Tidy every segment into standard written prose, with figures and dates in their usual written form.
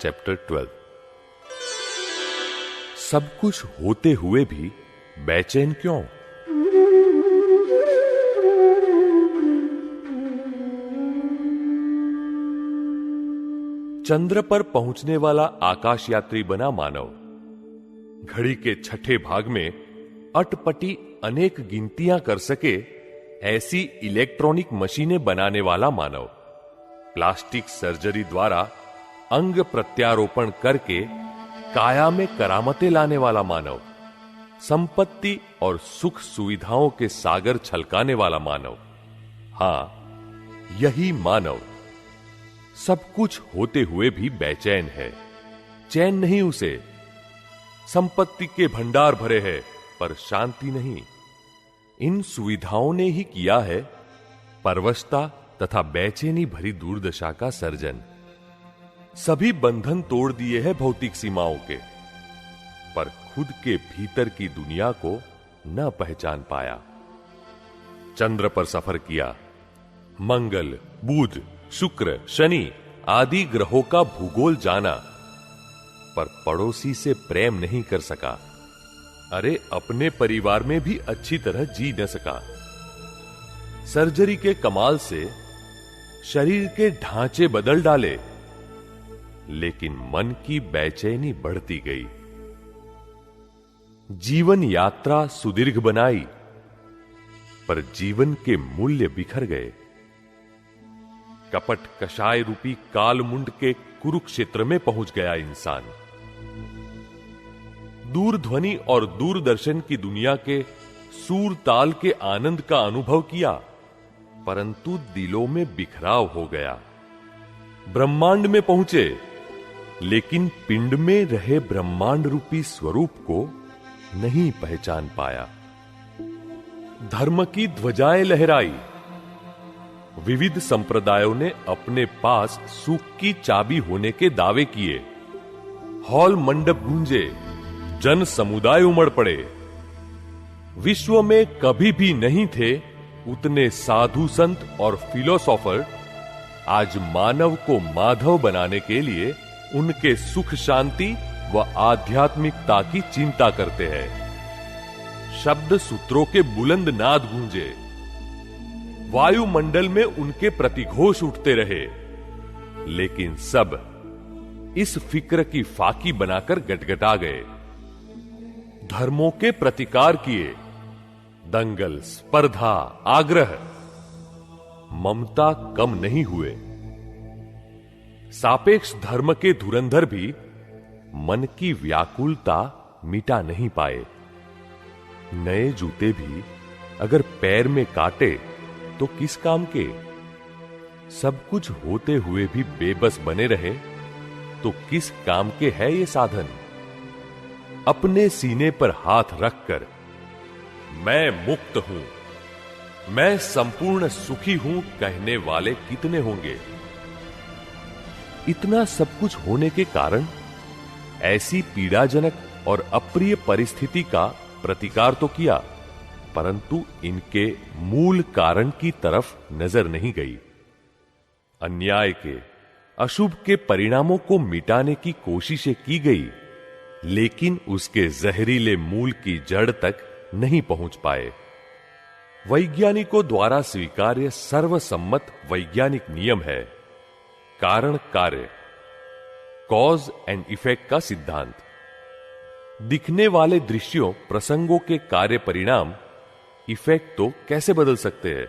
Chapter 12। सब कुछ होते हुए भी बेचैन क्यों? चंद्र पर पहुंचने वाला आकाश यात्री बना मानव। घड़ी के छठे भाग में अटपटी अनेक गिनतियां कर सके ऐसी इलेक्ट्रॉनिक मशीनें बनाने वाला मानव। प्लास्टिक सर्जरी द्वारा अंग प्रत्यारोपण करके काया में करामतें लाने वाला मानव। संपत्ति और सुख सुविधाओं के सागर छलकाने वाला मानव। हां, यही मानव सब कुछ होते हुए भी बेचैन है। चैन नहीं उसे। संपत्ति के भंडार भरे हैं पर शांति नहीं। इन सुविधाओं ने ही किया है परवशता तथा बेचैनी भरी दुर्दशा का सर्जन। सभी बंधन तोड़ दिए हैं भौतिक सीमाओं के, पर खुद के भीतर की दुनिया को न पहचान पाया। चंद्र पर सफर किया, मंगल, बुध, शुक्र, शनि आदि ग्रहों का भूगोल जाना, पर पड़ोसी से प्रेम नहीं कर सका। अरे अपने परिवार में भी अच्छी तरह जी न सका। सर्जरी के कमाल से शरीर के ढांचे बदल डाले, लेकिन मन की बेचैनी बढ़ती गई। जीवन यात्रा सुदीर्घ बनाई, पर जीवन के मूल्य बिखर गए। कपट कषाय रूपी कालमुंड के कुरुक्षेत्र में पहुंच गया इंसान। दूरध्वनि और दूरदर्शन की दुनिया के सूर ताल के आनंद का अनुभव किया, परंतु दिलों में बिखराव हो गया। ब्रह्मांड में पहुंचे, लेकिन पिंड में रहे ब्रह्मांड रूपी स्वरूप को नहीं पहचान पाया। धर्म की ध्वजाएं लहराई। विविध संप्रदायों ने अपने पास सुख की चाबी होने के दावे किए। हॉल मंडप गूंजे, जन समुदाय उमड़ पड़े। विश्व में कभी भी नहीं थे उतने साधु संत और फिलोसोफर आज मानव को माधव बनाने के लिए उनके सुख शांति व आध्यात्मिकता की चिंता करते हैं। शब्द सूत्रों के बुलंद नाद गूंजे। वायुमंडल में उनके प्रतिघोष उठते रहे, लेकिन सब इस फिक्र की फाकी बनाकर गटगटा गए। धर्मों के प्रतिकार किए, दंगल, स्पर्धा, आग्रह, ममता कम नहीं हुए। सापेक्ष धर्म के धुरंधर भी मन की व्याकुलता मिटा नहीं पाए। नए जूते भी अगर पैर में काटे तो किस काम के? सब कुछ होते हुए भी बेबस बने रहे तो किस काम के है ये साधन? अपने सीने पर हाथ रखकर मैं मुक्त हूं, मैं संपूर्ण सुखी हूं कहने वाले कितने होंगे? इतना सब कुछ होने के कारण ऐसी पीड़ाजनक और अप्रिय परिस्थिति का प्रतिकार तो किया, परंतु इनके मूल कारण की तरफ नजर नहीं गई। अन्याय के, अशुभ के परिणामों को मिटाने की कोशिशें की गई, लेकिन उसके जहरीले मूल की जड़ तक नहीं पहुंच पाए। वैज्ञानिकों द्वारा स्वीकार्य सर्वसम्मत वैज्ञानिक नियम है कारण कार्य, कॉज एंड इफेक्ट का सिद्धांत। दिखने वाले दृश्यों, प्रसंगों के कार्य परिणाम, इफेक्ट तो कैसे बदल सकते हैं?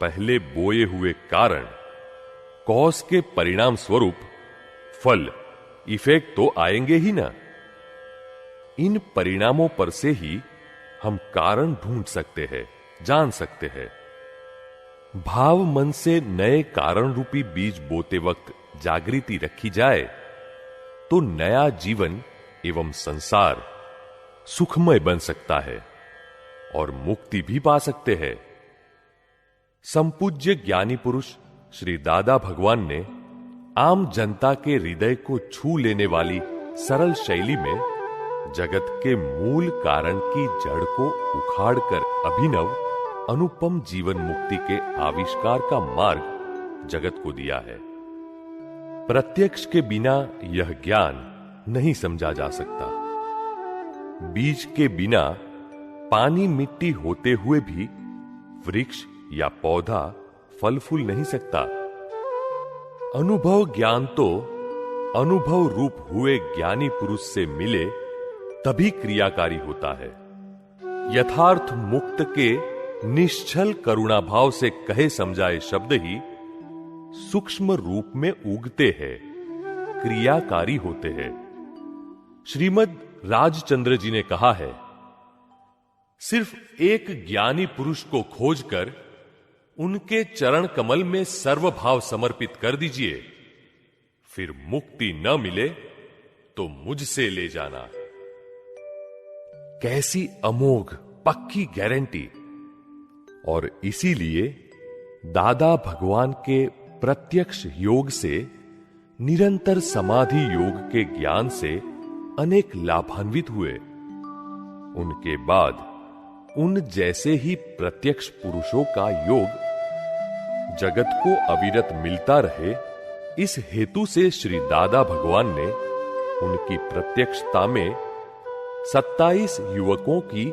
पहले बोए हुए कारण, कॉज के परिणाम स्वरूप फल, इफेक्ट तो आएंगे ही ना। इन परिणामों पर से ही हम कारण ढूंढ सकते हैं, जान सकते हैं। भाव मन से नए कारण रूपी बीज बोते वक्त जागृति रखी जाए तो नया जीवन एवं संसार सुखमय बन सकता है और मुक्ति भी पा सकते हैं। संपूज्य ज्ञानी पुरुष श्री दादा भगवान ने आम जनता के हृदय को छू लेने वाली सरल शैली में जगत के मूल कारण की जड़ को उखाड़कर अभिनव अनुपम जीवन मुक्ति के आविष्कार का मार्ग जगत को दिया है। प्रत्यक्ष के बिना यह ज्ञान नहीं समझा जा सकता। बीज के बिना पानी मिट्टी होते हुए भी वृक्ष या पौधा फल फूल नहीं सकता। अनुभव ज्ञान तो अनुभव रूप हुए ज्ञानी पुरुष से मिले तभी क्रियाकारी होता है। यथार्थ मुक्त के निश्चल करुणा भाव से कहे समझाए शब्द ही सूक्ष्म रूप में उगते हैं, क्रियाकारी होते हैं। श्रीमद् राजचंद्र जी ने कहा है, सिर्फ एक ज्ञानी पुरुष को खोजकर उनके चरण कमल में सर्वभाव समर्पित कर दीजिए, फिर मुक्ति न मिले तो मुझसे ले जाना। कैसी अमोघ पक्की गारंटी! और इसीलिए दादा भगवान के प्रत्यक्ष योग से, निरंतर समाधि योग के ज्ञान से अनेक लाभान्वित हुए। उनके बाद उन जैसे ही प्रत्यक्ष पुरुषों का योग जगत को अविरत मिलता रहे, इस हेतु से श्री दादा भगवान ने उनकी प्रत्यक्षता में 27 युवकों की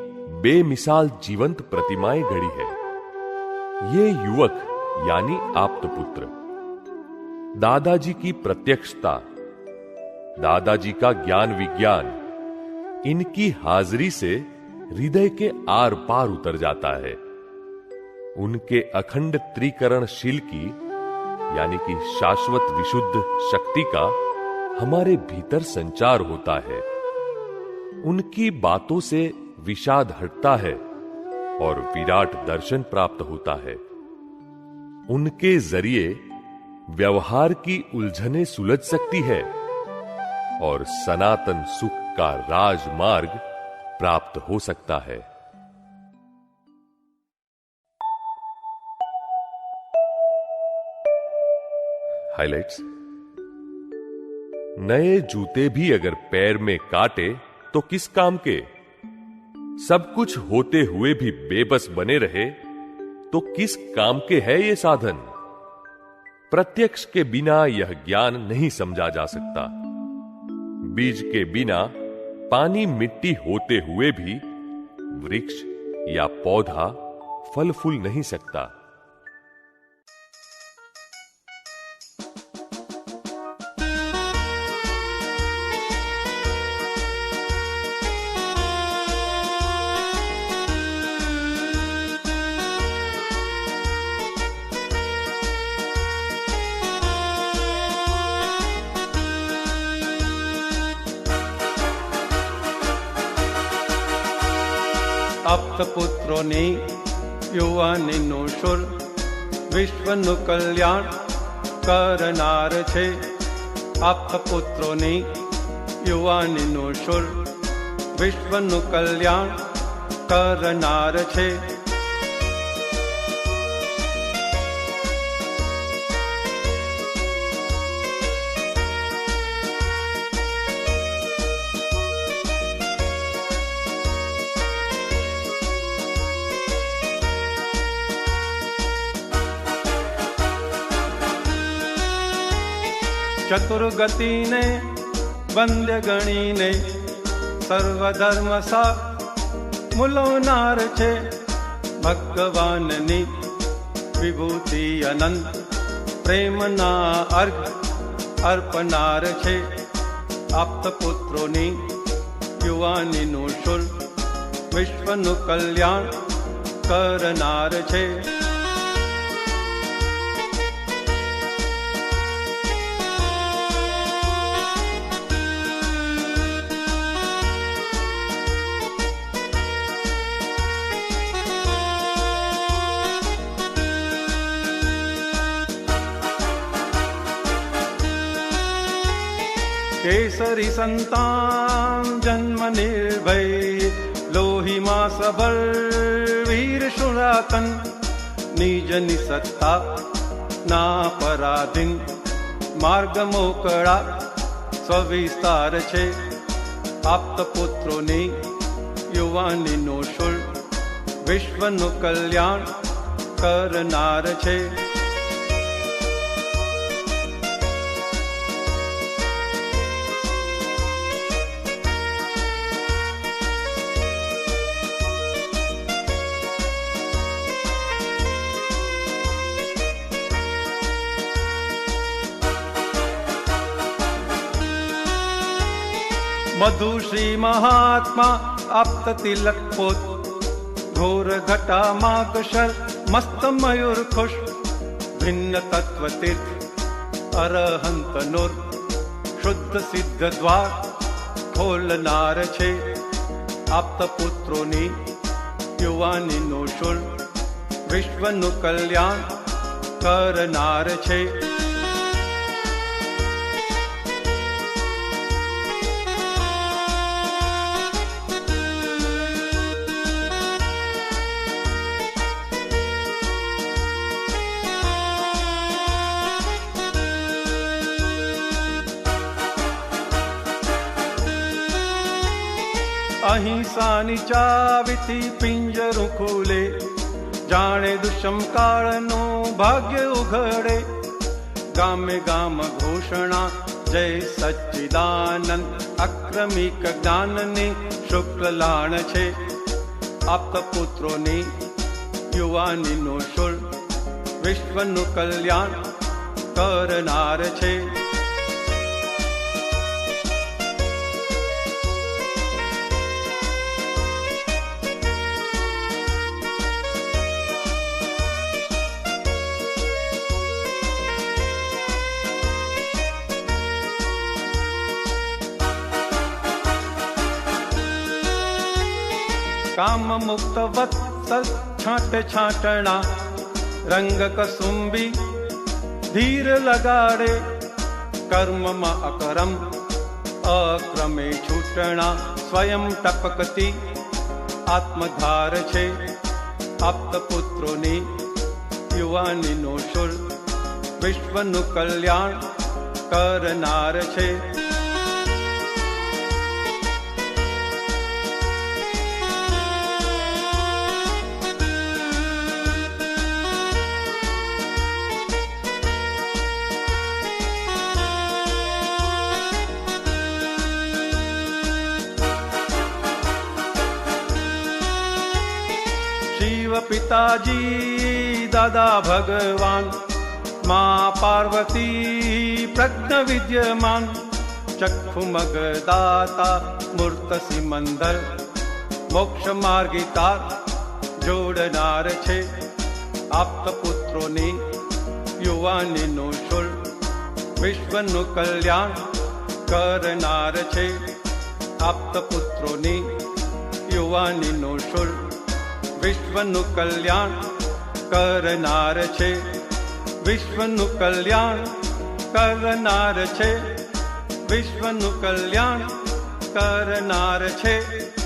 बेमिसाल जीवंत प्रतिमाएं गढ़ी है। ये युवक यानी आप्तपुत्र, दादाजी की प्रत्यक्षता, दादाजी का ज्ञान विज्ञान, इनकी हाजिरी से हृदय के आर पार उतर जाता है। उनके अखंड त्रिकरणशील की यानी कि शाश्वत विशुद्ध शक्ति का हमारे भीतर संचार होता है। उनकी बातों से विषाद हटता है और विराट दर्शन प्राप्त होता है। उनके जरिए व्यवहार की उलझनें सुलझ सकती है और सनातन सुख का राजमार्ग प्राप्त हो सकता है। हाइलाइट्स: नए जूते भी अगर पैर में काटे तो किस काम के? सब कुछ होते हुए भी बेबस बने रहे तो किस काम के है ये साधन? प्रत्यक्ष के बिना यह ज्ञान नहीं समझा जा सकता। बीज के बिना पानी मिट्टी होते हुए भी वृक्ष या पौधा फल फूल नहीं सकता। આપતપુત્રોની યુવાનીનું શુર વિશ્વનું કલ્યાણ કરનાર છે. આપતપુત્રોની યુવાનીનું શુર વિશ્વનું કલ્યાણ કરનાર છે. ચતુર્ગતિને વંદ્ય ગણીને સર્વધર્મ સા મૂલવનાર છે. ભગવાનની વિભૂતિ અનંત પ્રેમના અર્ઘ અર્પનાર છે. આપતપુત્રોની યુવાનીનું શુર વિશ્વનું કલ્યાણ કરનાર છે. केसरी संतान जन्म निर्भय लोहिमा सबल वीर शुरातन निज निसत्ता ना पराधीन मार्ग मोकळा स्विस्तार છે. આપતપુત્રોની યુવાનીનું શુર વિશ્વનું કલ્યાણ કરનાર છે. मधु श्री महात्मा आप्त तिलक पोत, घोर घटा माकशर मस्त मयूर खुश, भिन्न तत्व तीर्थ अरहंत नुर, शुद्ध सिद्ध द्वार ખોલનાર છે. આપ્ત પુત્રોની યુવાનીનો શુલ, વિશ્વનું કલ્યાણ કરનાર છે. અહિંસાની ચાવીથી પિંજરું ખુલે, જાણે દુષ્મ કાળનું ભાગ્ય ઉઘડે. ગામે ગામ ઘોષણા જય સચ્ચિદાનંદ, અક્રમિક જ્ઞાનની શુક્લ લાણ છે. આપ્ત પુત્રોની યુવાનીનો શુલ, વિશ્વનું કલ્યાણ કરનાર છે. કામ મુક્ત વત્સલ છાંટ છાંટણા, રંગ કસુંબી ધીર લગાડે. કર્મમાં અકરમ અક્રમે છૂટણા, સ્વયં ટપકતી આત્મધાર છે. આપ્ત પુત્રોની યુવાનીનો શુલ, વિશ્વનું કલ્યાણ કરનાર છે. શિવ પિતાજી દાદા ભગવાન, મા પાર્વતી પ્રજ્ઞ વિદ્યમાન. ચક્ષુ મગદાતા મૂર્ત સિમંદર, મોક્ષ માર્ગી તાર જોડનાર છે. આપ્ત પુત્રોની યુવાનીનો શુલ, વિશ્વનું કલ્યાણ કરનાર છે. આપ્ત પુત્રોની યુવાનીનો શુલ, વિશ્વનું કલ્યાણ કરનાર છે. વિશ્વનું કલ્યાણ કરનાર છે. વિશ્વનું કલ્યાણ કરનાર છે.